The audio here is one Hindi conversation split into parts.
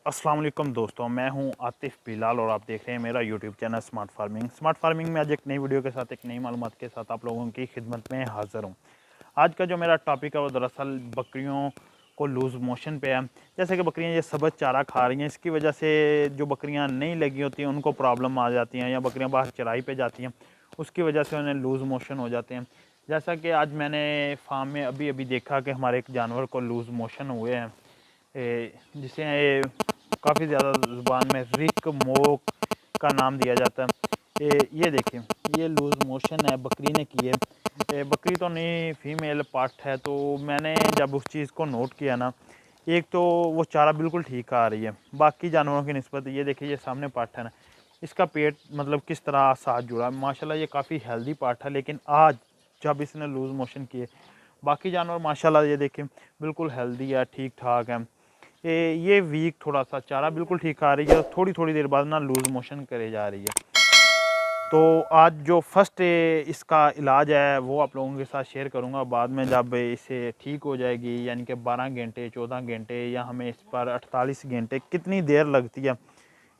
अस्सलाम वालेकुम दोस्तों, मैं हूं आतिफ बिलाल और आप देख रहे हैं मेरा यूट्यूब चैनल स्मार्ट फार्मिंग में आज एक नई वीडियो के साथ एक नई मालूमात के साथ आप लोगों की खिदमत में हाज़िर हूं। आज का जो मेरा टॉपिक है वो दरअसल बकरियों को लूज़ मोशन पे है। जैसे कि बकरियां ये सब्ज़ चारा खा रही हैं, इसकी वजह से जो बकरियां नहीं लगी होती हैं उनको प्रॉब्लम आ जाती हैं, या बकरियां बाहर चराई पे जाती हैं उसकी वजह से उन्हें लूज़ मोशन हो जाते हैं। जैसा कि आज मैंने फार्म में अभी अभी देखा कि हमारे एक जानवर को लूज़ मोशन हुए हैं, जिसे काफ़ी ज़्यादा ज़ुबान में रिक मोक का नाम दिया जाता है। ये देखिए, ये लूज़ मोशन है बकरी ने किए। बकरी तो नहीं, फीमेल पार्ट है। तो मैंने जब उस चीज़ को नोट किया ना, एक तो वो चारा बिल्कुल ठीक आ रही है बाकी जानवरों की निस्बत। ये देखिए, ये सामने पार्ट है ना, इसका पेट मतलब किस तरह साथ जुड़ा है, माशाल्लाह ये काफ़ी हेल्दी पार्ट है। लेकिन आज जब इसने लूज़ मोशन किए, बाकी जानवर माशाल्लाह ये देखें बिल्कुल हेल्दी है, ठीक ठाक है। ये वीक थोड़ा सा चारा बिल्कुल ठीक आ रही है, थोड़ी थोड़ी देर बाद ना लूज़ मोशन करे जा रही है। तो आज जो फर्स्ट इसका इलाज है वो आप लोगों के साथ शेयर करूंगा। बाद में जब इसे ठीक हो जाएगी, यानी कि 12 घंटे 14 घंटे या हमें इस पर 48 घंटे कितनी देर लगती है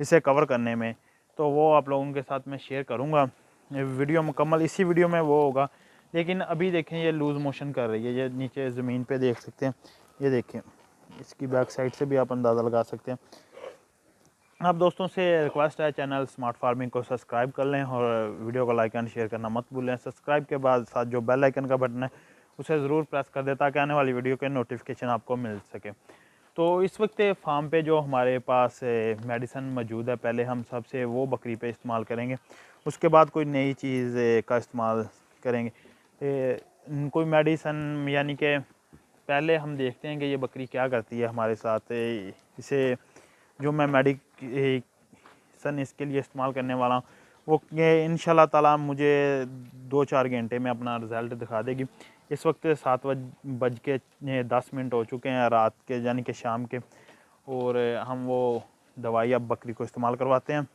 इसे कवर करने में, तो वो आप लोगों के साथ मैं शेयर करूंगा। वीडियो मुकम्मल इसी वीडियो में वो होगा। लेकिन अभी देखें, ये लूज़ मोशन कर रही है, ये नीचे ज़मीन पे देख सकते हैं। ये देखें, इसकी बैक साइड से भी आप अंदाज़ा लगा सकते हैं। आप दोस्तों से रिक्वेस्ट है, चैनल स्मार्ट फार्मिंग को सब्सक्राइब कर लें और वीडियो को लाइक एंड शेयर करना मत भूलें। सब्सक्राइब के बाद साथ जो बेल आइकन का बटन है उसे ज़रूर प्रेस कर दें ताकि आने वाली वीडियो के नोटिफिकेशन आपको मिल सके। तो इस वक्त फार्म पे जो हमारे पास मेडिसन मौजूद है, पहले हम सबसे वो बकरी पे इस्तेमाल करेंगे, उसके बाद कोई नई चीज़ का इस्तेमाल करेंगे। कोई मेडिसन, यानी कि पहले हम देखते हैं कि ये बकरी क्या करती है हमारे साथ। इसे जो मैं मेडिसन इसके लिए इस्तेमाल करने वाला हूँ, वो ये इंशाल्लाह ताला मुझे 2-4 घंटे में अपना रिज़ल्ट दिखा देगी। इस वक्त 7:10 हो चुके हैं रात के, यानी कि शाम के। और हम वो दवाई अब बकरी को इस्तेमाल करवाते हैं।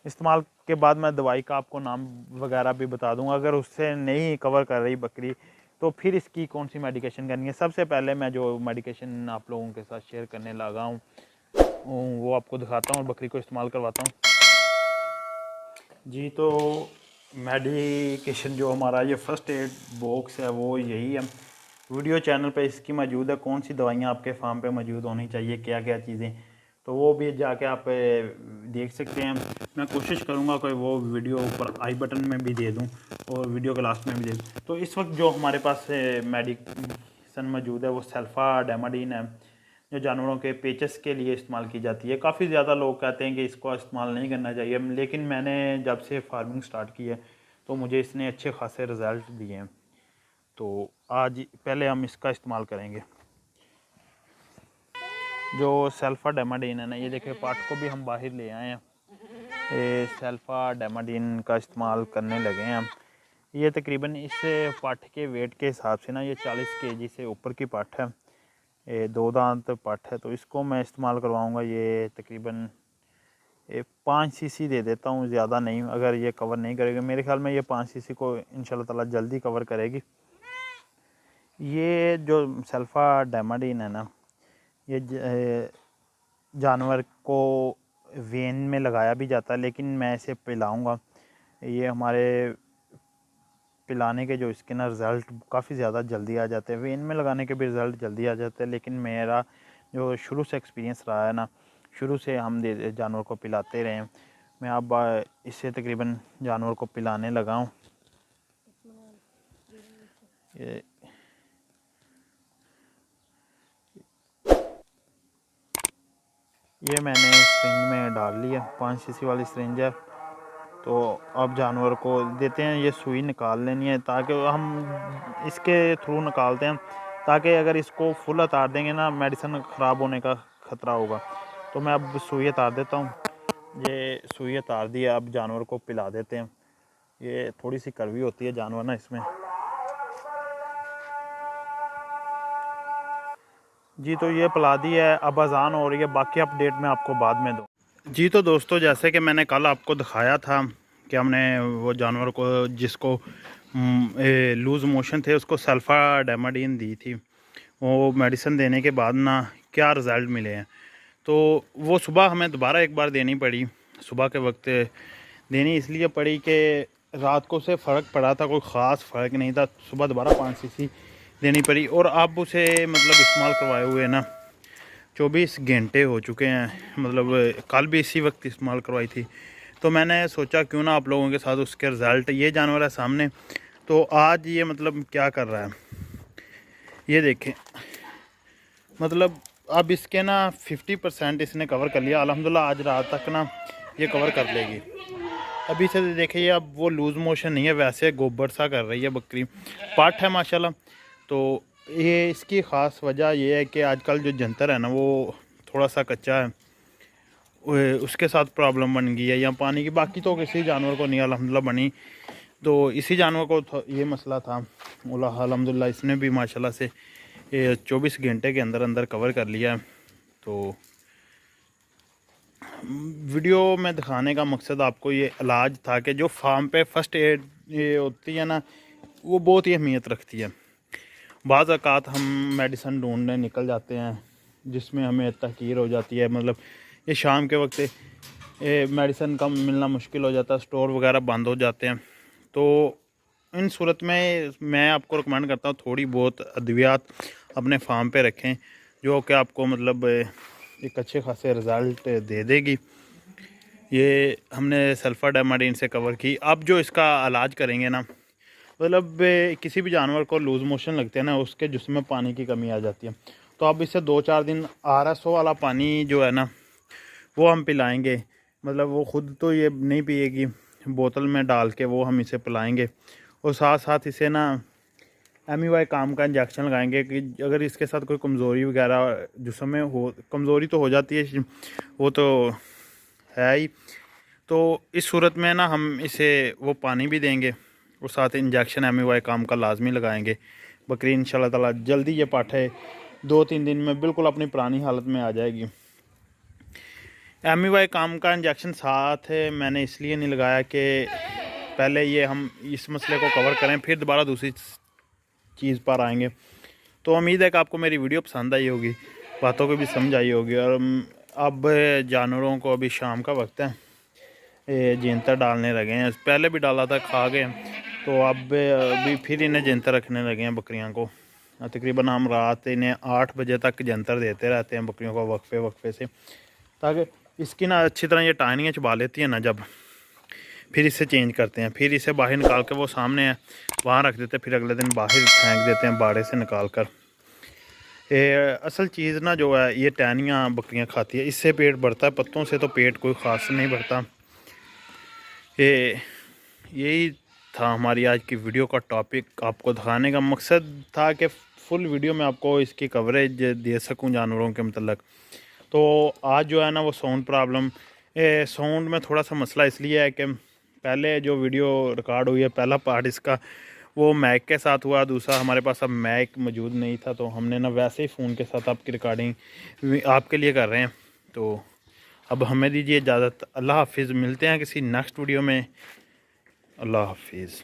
इस्तेमाल के बाद मैं दवाई का आपको नाम वगैरह भी बता दूंगा। अगर उससे नहीं कवर कर रही बकरी तो फिर इसकी कौन सी मेडिकेशन करनी है। सबसे पहले मैं जो मेडिकेशन आप लोगों के साथ शेयर करने लगा हूँ वो आपको दिखाता हूँ और बकरी को इस्तेमाल करवाता हूँ। जी, तो मेडिकेशन जो हमारा ये फर्स्ट एड बॉक्स है वो यही है। वीडियो चैनल पे इसकी मौजूद है, कौन सी दवाइयाँ आपके फार्म पे मौजूद होनी चाहिए, क्या क्या चीज़ें, तो वो भी जाके आप देख सकते हैं। मैं कोशिश करूँगा कोई वो वीडियो ऊपर आई बटन में भी दे दूँ और वीडियो के लास्ट में भी दे दूँ। तो इस वक्त जो हमारे पास मेडिसन मौजूद है वो सल्फाडेमाडिन है, जो जानवरों के पेचेस के लिए इस्तेमाल की जाती है। काफ़ी ज़्यादा लोग कहते हैं कि इसको इस्तेमाल नहीं करना चाहिए, लेकिन मैंने जब से फार्मिंग स्टार्ट की है तो मुझे इसने अच्छे खासे रिज़ल्ट दिए हैं। तो आज पहले हम इसका इस्तेमाल करेंगे। जो सल्फाडेमाडिन है ना, ये देखिए पार्ट को भी हम बाहर ले आए हैं। ये सल्फाडेमाडिन का इस्तेमाल करने लगे हैं हम। ये तकरीबन इस पाठ के वेट के हिसाब से ना ये 40 केजी से ऊपर की पाठ है। ये 2 दांत पाठ है, तो इसको मैं इस्तेमाल करवाऊँगा। ये तकरीबन 5 सीसी दे देता हूँ, ज़्यादा नहीं। अगर ये कवर नहीं करेगा, मेरे ख्याल में ये 5 सीसी को इंशाल्लाह ताला जल्दी कवर करेगी। ये जो सल्फाडेमाडिन है ना, ये जानवर को वेन में लगाया भी जाता है, लेकिन मैं इसे पिलाऊंगा। ये हमारे पिलाने के जो इसके ना रिज़ल्ट काफ़ी ज़्यादा जल्दी आ जाते हैं, वेन में लगाने के भी रिज़ल्ट जल्दी आ जाते हैं। लेकिन मेरा जो शुरू से एक्सपीरियंस रहा है ना, शुरू से हम जानवर को पिलाते रहे हैं। मैं अब इससे तकरीबन जानवर को पिलाने लगा हूँ। ये मैंने सिरिंज में डाल लिया, 5 सीसी वाली सिरिंज है। तो अब जानवर को देते हैं, ये सुई निकाल लेनी है ताकि हम इसके थ्रू निकालते हैं, ताकि अगर इसको फुल उतार देंगे ना मेडिसिन ख़राब होने का ख़तरा होगा। तो मैं अब सुई उतार देता हूँ। ये सुई उतार दी है, अब जानवर को पिला देते हैं। ये थोड़ी सी कड़वी होती है जानवर ना इसमें। जी, तो ये पिला दी है, अब अज़ान हो रही है। बाकी अपडेट मैं आपको बाद में दूँ। जी, तो दोस्तों जैसे कि मैंने कल आपको दिखाया था कि हमने वो जानवर को जिसको लूज़ मोशन थे उसको सल्फाडेमाडिन दी थी। वो मेडिसिन देने के बाद ना क्या रिज़ल्ट मिले हैं। तो वो सुबह हमें दोबारा एक बार देनी पड़ी। सुबह के वक्त देनी इसलिए पड़ी कि रात को उसे फ़र्क पड़ा था, कोई ख़ास फ़र्क नहीं था। सुबह दोबारा 5 सीसी देनी पड़ी और अब उसे मतलब इस्तेमाल करवाए हुए ना 24 घंटे हो चुके हैं। मतलब कल भी इसी वक्त इस्तेमाल करवाई थी। तो मैंने सोचा क्यों ना आप लोगों के साथ उसके रिज़ल्ट, ये जानवर है सामने, तो आज ये मतलब क्या कर रहा है ये देखें। मतलब अब इसके ना 50% इसने कवर कर लिया अल्हम्दुलिल्लाह। आज रात तक ना ये कवर कर लेगी। अभी से देखिए अब वो लूज़ मोशन नहीं है, वैसे गोबर सा कर रही है बकरी। पाठ है माशाल्लाह। तो ये इसकी ख़ास वजह ये है कि आजकल जो जंतर है ना वो थोड़ा सा कच्चा है, उसके साथ प्रॉब्लम बन गई है या पानी की। बाकी तो किसी जानवर को नहीं अल्हम्दुलिल्लाह बनी, तो इसी जानवर को ये मसला था। अल्हम्दुलिल्लाह इसने भी माशाल्लाह से 24 घंटे के अंदर अंदर कवर कर लिया है। तो वीडियो में दिखाने का मकसद आपको ये इलाज था कि जो फार्म पे फ़र्स्ट एड ये होती है ना वो बहुत ही अहमियत रखती है। बाज़ औक़ात हम मेडिसिन ढूंढने निकल जाते हैं जिसमें हमें तहकीर हो जाती है। मतलब ये शाम के वक्त मेडिसिन का मिलना मुश्किल हो जाता है, स्टोर वगैरह बंद हो जाते हैं। तो इन सूरत में मैं आपको रिकमेंड करता हूँ थोड़ी बहुत अद्वियात अपने फार्म पे रखें, जो कि आपको मतलब एक अच्छे खासे रिज़ल्ट दे देगी। ये हमने सल्फाडामाइडिन से कवर की। अब जो इसका इलाज करेंगे ना, मतलब किसी भी जानवर को लूज़ मोशन लगते हैं ना, उसके जिस्म में पानी की कमी आ जाती है। तो अब इससे 2-4 दिन RSO वाला पानी जो है ना वो हम पिलाएंगे। मतलब वो ख़ुद तो ये नहीं पिएगी, बोतल में डाल के वो हम इसे पिलाएंगे। और साथ साथ इसे ना MEY काम का इंजेक्शन लगाएंगे कि अगर इसके साथ कोई कमज़ोरी वगैरह जिस्म में हो, कमज़ोरी तो हो जाती है वो तो है ही। तो इस सूरत में ना हम इसे वो पानी भी देंगे और साथ इंजेक्शन MEY काम का लाजमी लगाएंगे। बकरी इंशाल्लाह ताला जल्दी ये पाठे 2-3 दिन में बिल्कुल अपनी पुरानी हालत में आ जाएगी। MEY काम का इंजेक्शन साथ मैंने इसलिए नहीं लगाया कि पहले ये हम इस मसले को कवर करें, फिर दोबारा दूसरी चीज़ पर आएंगे। तो उम्मीद है कि आपको मेरी वीडियो पसंद आई होगी, बातों को भी समझ आई होगी। और अब जानवरों को अभी शाम का वक्त है, जेंतर डालने लगे हैं। पहले भी डाला था, खा गए। तो अब अभी फिर इन्हें जंतर रखने लगे हैं बकरियों को। तकरीबन हम रात इन्हें 8 बजे तक जंतर देते रहते हैं बकरियों को वक्फे से, ताकि इसकी ना अच्छी तरह ये टाहनियाँ चबा लेती हैं ना जब, फिर इसे चेंज करते हैं। फिर इसे बाहर निकाल के वो सामने है वहाँ रख देते हैं, फिर अगले दिन बाहर फेंक देते हैं बाड़े से निकाल कर। असल चीज़ ना जो है ये टहनियाँ बकरियाँ खाती है, इससे पेट बढ़ता है, पत्तों से तो पेट कोई ख़ास नहीं बढ़ता। यही था हमारी आज की वीडियो का टॉपिक। आपको दिखाने का मकसद था कि फुल वीडियो में आपको इसकी कवरेज दे सकूं जानवरों के मतलब। तो आज जो है ना वो साउंड प्रॉब्लम, साउंड में थोड़ा सा मसला इसलिए है कि पहले जो वीडियो रिकॉर्ड हुई है पहला पार्ट इसका वो मैक के साथ हुआ, दूसरा हमारे पास अब मैक मौजूद नहीं था, तो हमने ना वैसे ही फ़ोन के साथ आपकी रिकॉर्डिंग आपके लिए कर रहे हैं। तो अब हमें दीजिए इजाज़त। अल्लाह हाफिज़, मिलते हैं किसी नेक्स्ट वीडियो में। अल्लाह हाफिज़।